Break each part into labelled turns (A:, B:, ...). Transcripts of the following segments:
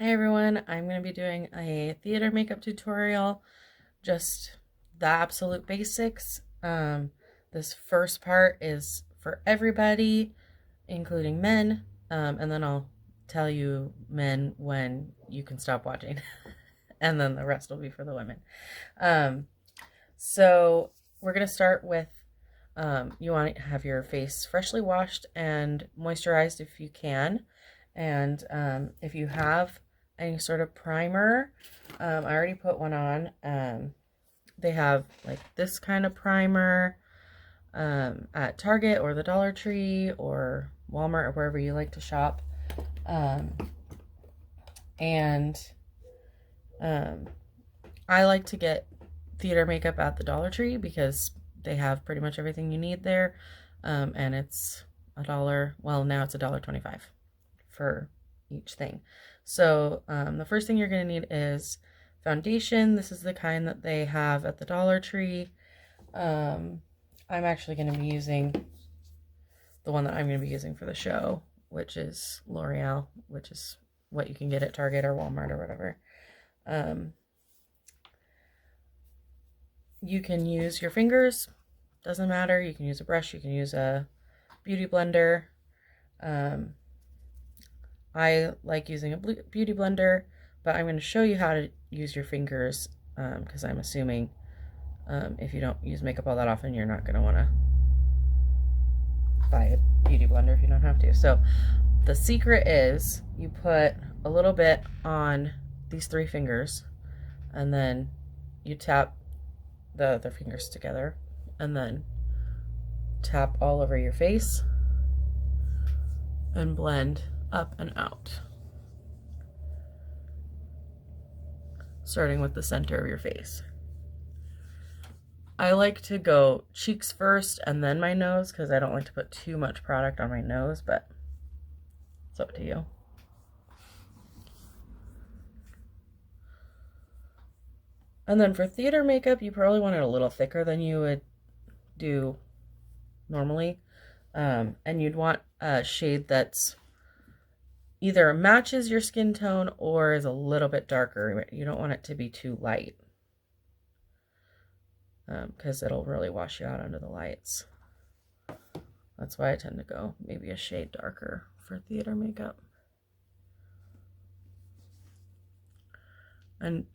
A: Hi everyone, I'm going to be doing a theater makeup tutorial, just the absolute basics. This first part is for everybody, including men, and then I'll tell you men when you can stop watching, and then the rest will be for the women. So we're going to start with, you want to have your face freshly washed and moisturized if you can, and if you have any sort of primer. I already put one on. They have like this kind of primer at Target or the Dollar Tree or Walmart or wherever you like to shop. I like to get theater makeup at the Dollar Tree because they have pretty much everything you need there. And it's $1. Well, now it's $1.25 for each thing. So the first thing you're going to need is foundation. This is the kind that they have at the Dollar Tree. I'm actually going to be using the one that I'm going to be using for the show, which is L'Oreal, which is what you can get at Target or Walmart or whatever. You can use your fingers, doesn't matter. You can use a brush, you can use a beauty blender. I like using a beauty blender, but I'm going to show you how to use your fingers because I'm assuming if you don't use makeup all that often, you're not going to want to buy a beauty blender if you don't have to. So the secret is you put a little bit on these 3 fingers and then you tap the other fingers together and then tap all over your face and blend up and out, starting with the center of your face. I like to go cheeks first and then my nose because I don't like to put too much product on my nose, but it's up to you. And then for theater makeup, you probably want it a little thicker than you would do normally. And you'd want a shade that's either matches your skin tone or is a little bit darker. You don't want it to be too light because it'll really wash you out under the lights. That's why I tend to go maybe a shade darker for theater makeup. And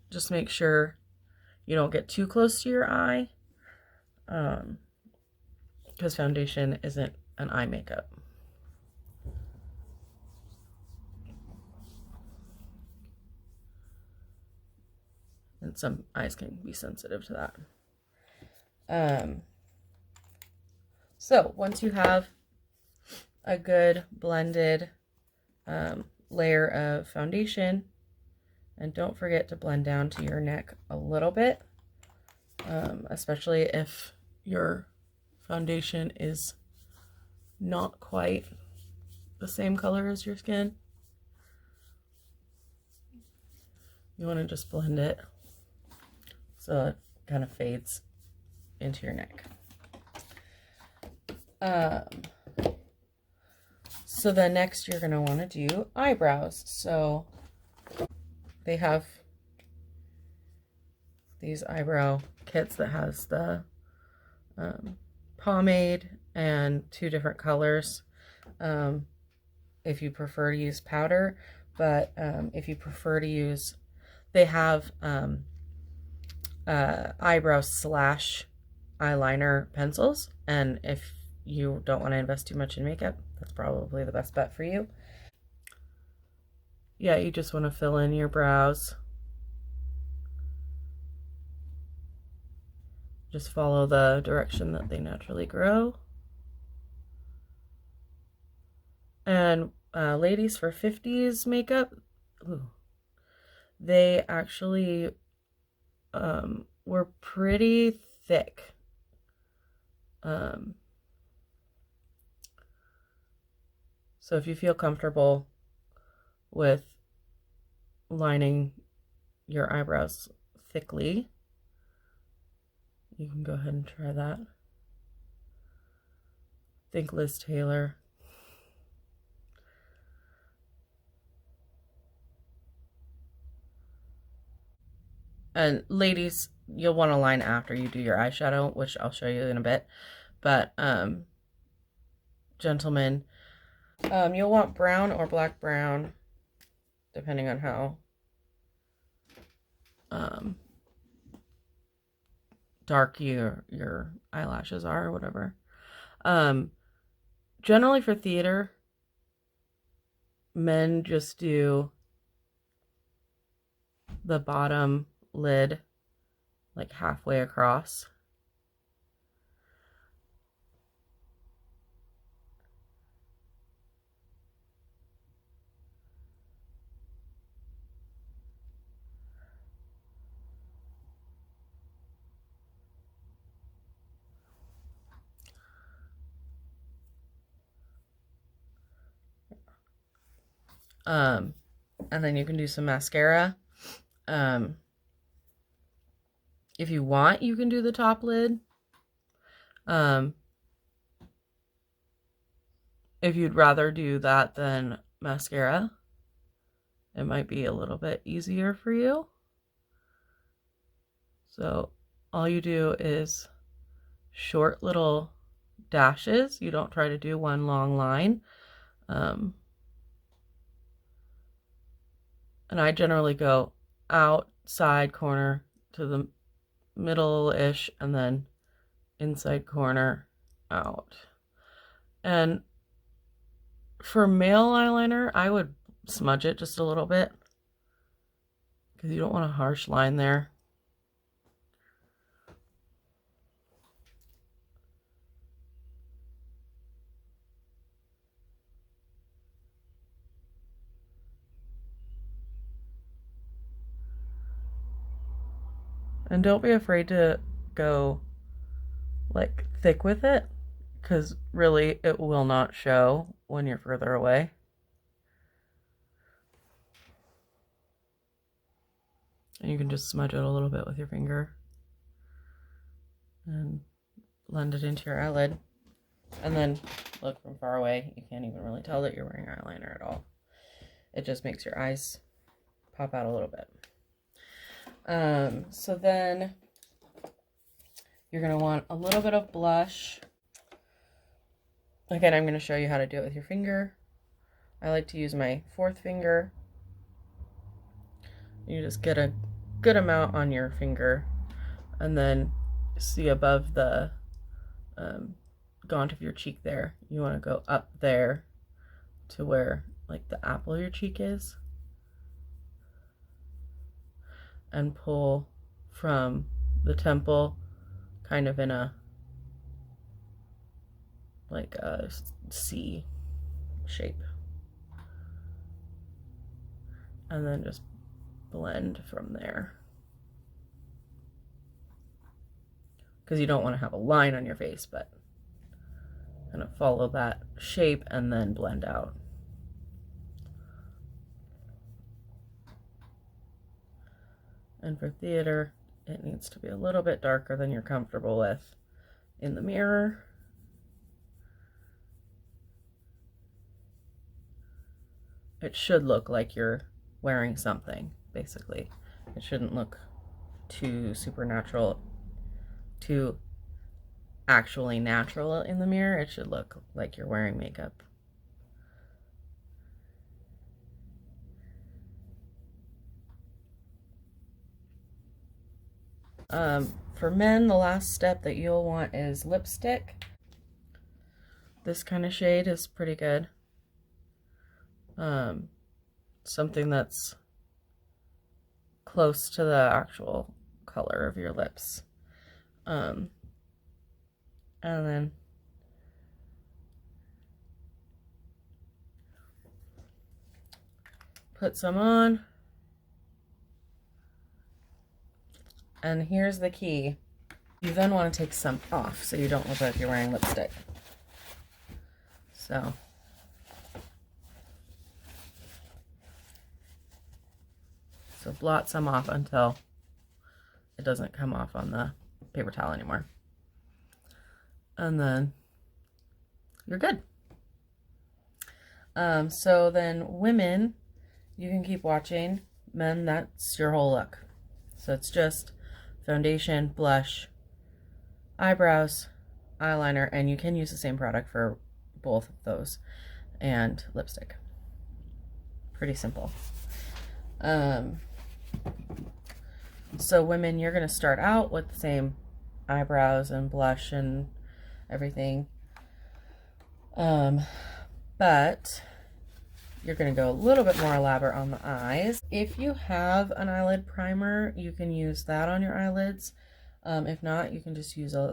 A: just make sure you don't get too close to your eye because foundation isn't an eye makeup. And some eyes can be sensitive to that. So once you have a good blended layer of foundation, and don't forget to blend down to your neck a little bit, especially if your foundation is not quite the same color as your skin. You want to just blend it so it kind of fades into your neck. So then next you're going to want to do eyebrows. So they have these eyebrow kits that has the pomade and 2 different colors if you prefer to use powder, but if you prefer to use, they have eyebrow slash eyeliner pencils, and if you don't want to invest too much in makeup, that's probably the best bet for you. Yeah, you just want to fill in your brows. Just follow the direction that they naturally grow. And ladies, for 50s makeup, they actually were pretty thick. So if you feel comfortable with lining your eyebrows thickly, you can go ahead and try that. I think Liz Taylor And ladies, you'll want to line after you do your eyeshadow, which I'll show you in a bit. But gentlemen, you'll want brown or black brown, depending on how dark your eyelashes are or whatever. Generally for theater, men just do the bottom lid like halfway across. And then you can do some mascara. If you want, you can do the top lid. If you'd rather do that than mascara, it might be a little bit easier for you. So all you do is short little dashes. You don't try to do one long line. And I generally go outside corner to the middle-ish and then inside corner out. And for male eyeliner, I would smudge it just a little bit because you don't want a harsh line there. And don't be afraid to go like thick with it, because really it will not show when you're further away. And you can just smudge it a little bit with your finger and blend it into your eyelid. And then look from far away, you can't even really tell that you're wearing eyeliner at all. It just makes your eyes pop out a little bit. So then you're going to want a little bit of blush. Again, I'm going to show you how to do it with your finger. I like to use my fourth finger. You just get a good amount on your finger, and then see above the gaunt of your cheek there. You want to go up there to where like the apple of your cheek is, and pull from the temple kind of in a like a C shape, and then just blend from there, because you don't want to have a line on your face, but kind of follow that shape and then blend out. And for theater, it needs to be a little bit darker than you're comfortable with in the mirror. It should look like you're wearing something, basically. It shouldn't look too supernatural, too actually natural in the mirror. It should look like you're wearing makeup. For men, the last step that you'll want is lipstick. This kind of shade is pretty good. Something that's close to the actual color of your lips. And then put some on. And here's the key. You then want to take some off so you don't look like you're wearing lipstick. So blot some off until it doesn't come off on the paper towel anymore. And then you're good. So then women, you can keep watching. Men, that's your whole look. So it's just foundation, blush, eyebrows, eyeliner, and you can use the same product for both of those, and lipstick. Pretty simple. So women, you're going to start out with the same eyebrows and blush and everything. But you're going to go a little bit more elaborate on the eyes. If you have an eyelid primer, you can use that on your eyelids. If not, you can just use you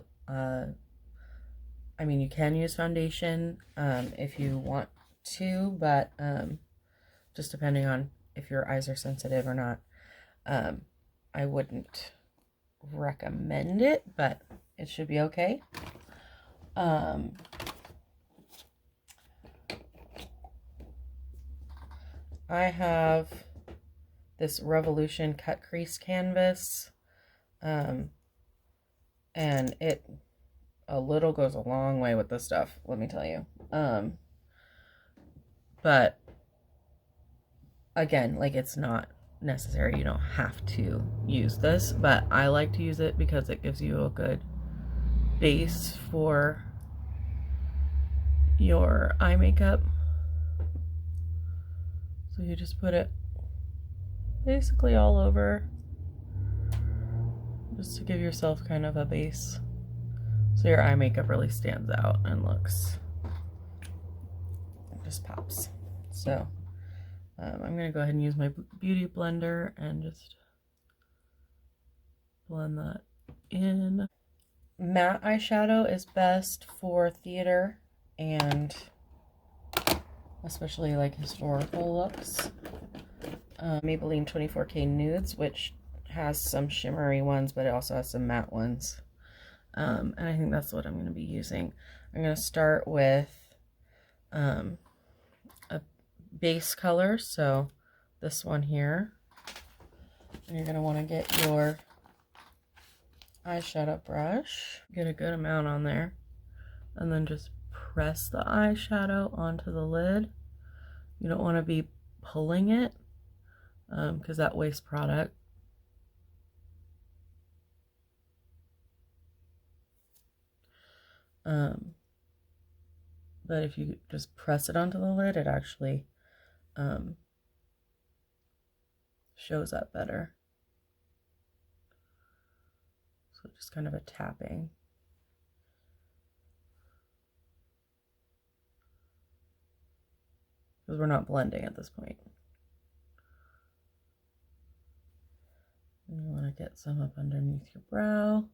A: can use foundation if you want to, but just depending on if your eyes are sensitive or not. I wouldn't recommend it, but it should be okay. I have this Revolution cut crease canvas, and it a little goes a long way with this stuff, let me tell you. But again, like, it's not necessary. You don't have to use this, but I like to use it because it gives you a good base for your eye makeup. So you just put it basically all over, just to give yourself kind of a base so your eye makeup really stands out and just pops. So I'm going to go ahead and use my beauty blender and just blend that in. Matte eyeshadow is best for theater and especially like historical looks. Maybelline 24K Nudes, which has some shimmery ones, but it also has some matte ones. And I think that's what I'm going to be using. I'm going to start with a base color, so this one here. And you're going to want to get your eyeshadow brush, get a good amount on there, and then just press the eyeshadow onto the lid. You don't want to be pulling it because that wastes product. But if you just press it onto the lid, it actually shows up better. So just kind of a tapping. Because we're not blending at this point. And you want to get some up underneath your brow.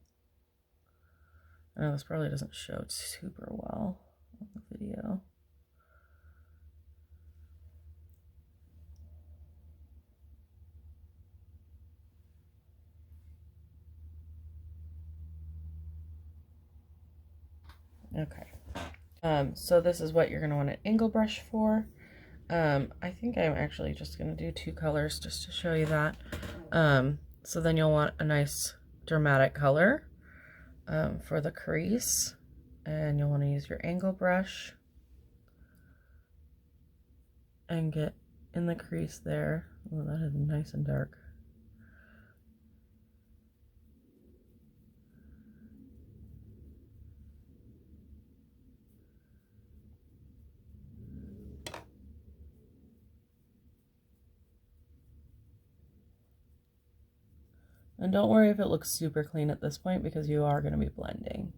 A: I know this probably doesn't show super well on the video. Okay. So this is what you're going to want an angle brush for. I think I'm actually just going to do 2 colors just to show you that. So then you'll want a nice dramatic color for the crease, and you'll want to use your angle brush and get in the crease there. Oh, that is nice and dark. And don't worry if it looks super clean at this point, because you are going to be blending.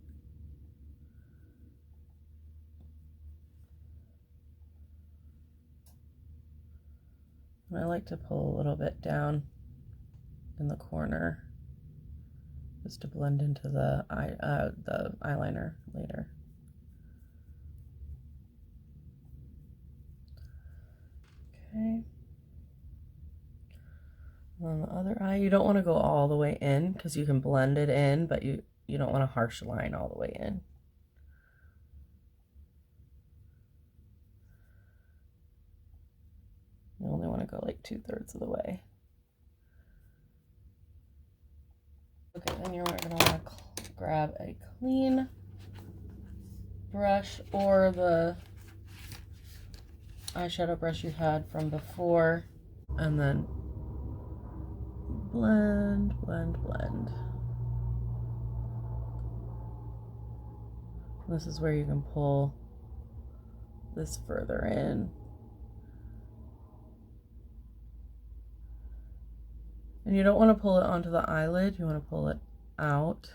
A: And I like to pull a little bit down in the corner just to blend into the eyeliner later. Okay. On the other eye, you don't want to go all the way in because you can blend it in, but you don't want a harsh line all the way in. You only want to go like 2/3 of the way. Okay, then you're going to want to grab a clean brush or the eyeshadow brush you had from before, and then blend, blend, blend. This is where you can pull this further in. And you don't want to pull it onto the eyelid, you want to pull it out.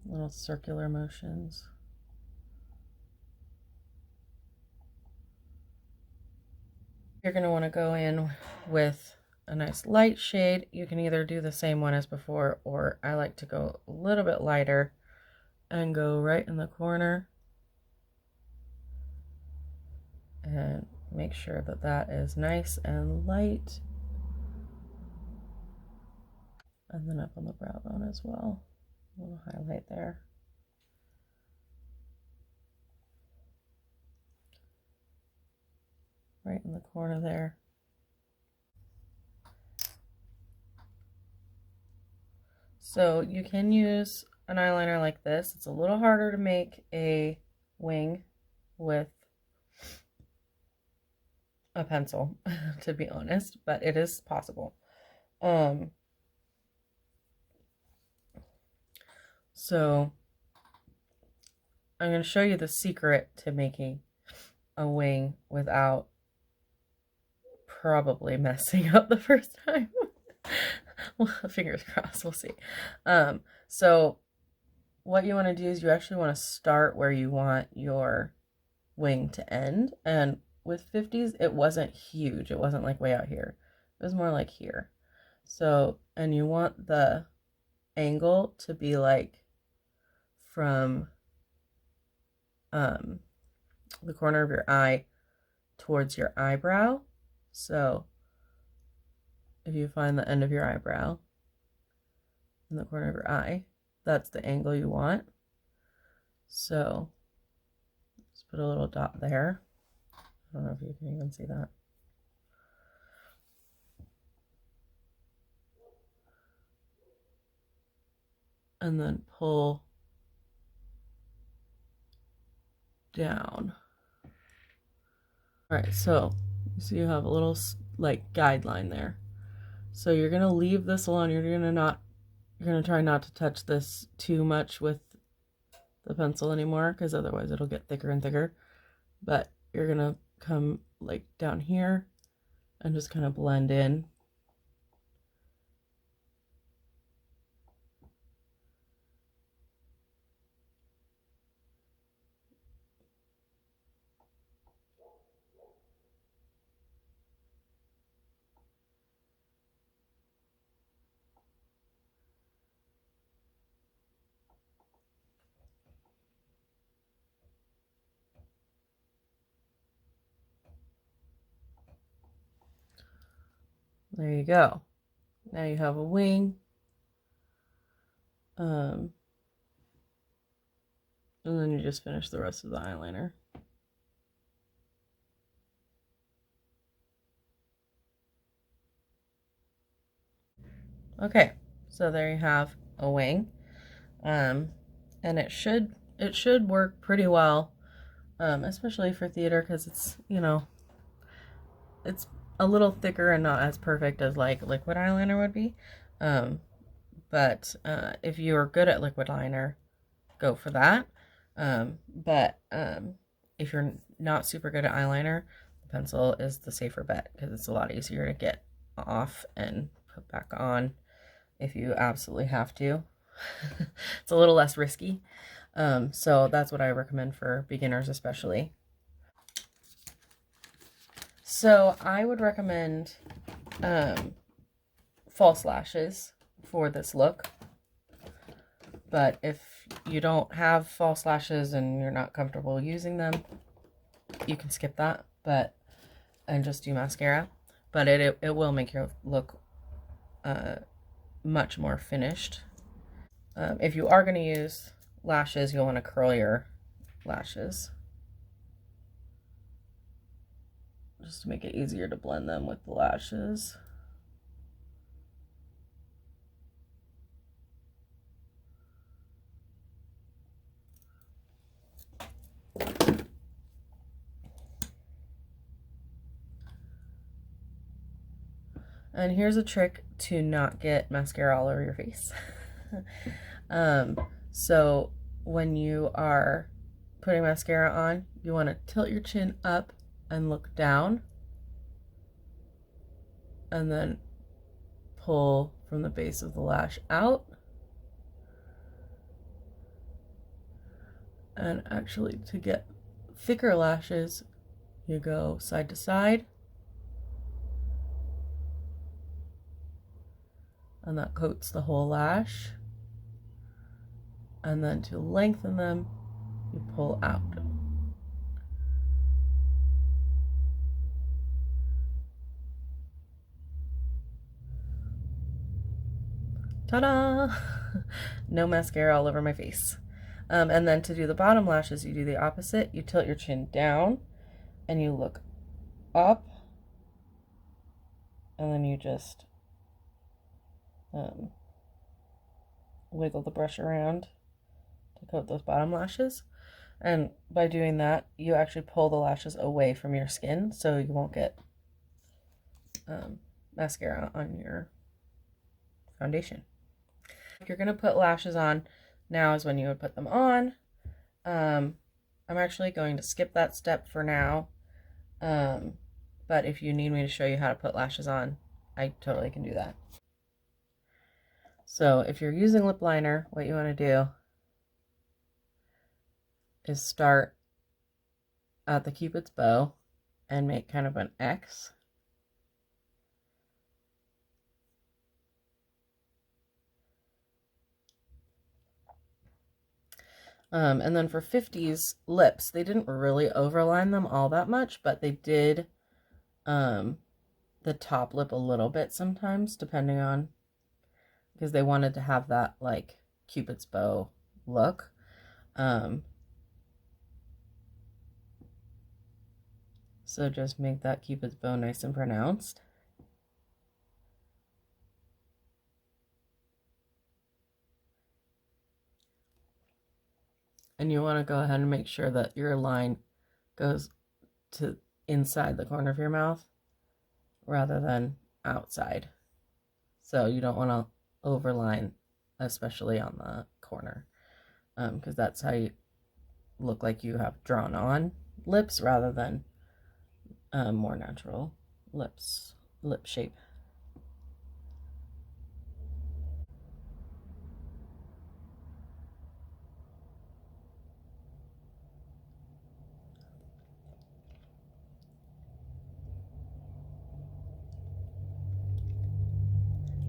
A: Little circular motions. You're going to want to go in with a nice light shade. You can either do the same one as before, or I like to go a little bit lighter and go right in the corner and make sure that that is nice and light. And then up on the brow bone as well. A little highlight there. Right in the corner there. So you can use an eyeliner like this. It's a little harder to make a wing with a pencil, to be honest, but it is possible. So I'm going to show you the secret to making a wing without probably messing up the first time. Well, fingers crossed, we'll see. So what you want to do is you actually want to start where you want your wing to end. And with 50s, it wasn't huge. It wasn't like way out here. It was more like here. So, and you want the angle to be like from the corner of your eye towards your eyebrow. So if you find the end of your eyebrow in the corner of your eye, that's the angle you want. So just put a little dot there. I don't know if you can even see that. And then pull down. All right, so you have a little like guideline there. So you're gonna leave this alone. You're gonna try not to touch this too much with the pencil anymore, because otherwise it'll get thicker and thicker. But you're gonna come like down here and just kind of blend in. There you go. Now you have a wing. And then you just finish the rest of the eyeliner. Okay, so there you have a wing. And it should work pretty well, especially for theater, because it's, you know, it's a little thicker and not as perfect as like liquid eyeliner would be. But if you're good at liquid liner, go for that. But if you're not super good at eyeliner, the pencil is the safer bet, because it's a lot easier to get off and put back on if you absolutely have to. It's a little less risky. So that's what I recommend for beginners especially. So I would recommend false lashes for this look. But if you don't have false lashes and you're not comfortable using them, you can skip that, and just do mascara. But it will make your look much more finished. If you are going to use lashes, you'll want to curl your lashes, just to make it easier to blend them with the lashes. And here's a trick to not get mascara all over your face. So when you are putting mascara on, you want to tilt your chin up and look down, and then pull from the base of the lash out. And actually, to get thicker lashes, you go side to side, and that coats the whole lash. And then to lengthen them, you pull out. Ta-da! No mascara all over my face. And then to do the bottom lashes, you do the opposite. You tilt your chin down and you look up, and then you just wiggle the brush around to coat those bottom lashes. And by doing that, you actually pull the lashes away from your skin, so you won't get mascara on your foundation. If you're going to put lashes on, now is when you would put them on. I'm actually going to skip that step for now. But if you need me to show you how to put lashes on, I totally can do that. So if you're using lip liner, what you want to do is start at the Cupid's bow and make kind of an X. And then for 50's lips, they didn't really overline them all that much, but they did the top lip a little bit sometimes, depending on, because they wanted to have that like Cupid's bow look. So just make that Cupid's bow nice and pronounced. And you want to go ahead and make sure that your line goes to inside the corner of your mouth rather than outside. So you don't want to overline, especially on the corner, because that's how you look like you have drawn on lips rather than more natural lip shape.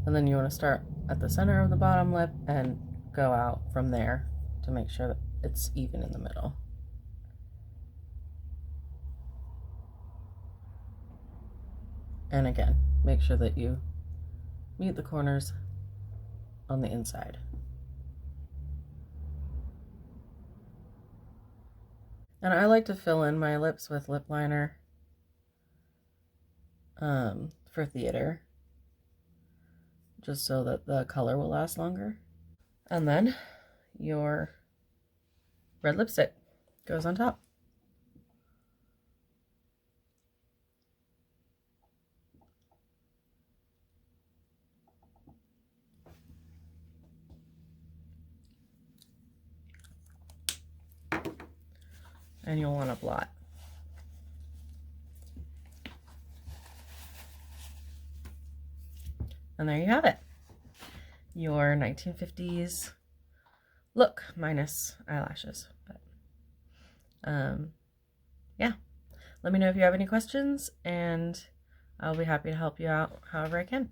A: And then you want to start at the center of the bottom lip and go out from there to make sure that it's even in the middle. And again, make sure that you meet the corners on the inside. And I like to fill in my lips with lip liner for theater, just so that the color will last longer. And then your red lipstick goes on top. And you'll want to blot. And there you have it. Your 1950s look minus eyelashes. But yeah. Let me know if you have any questions, and I'll be happy to help you out however I can.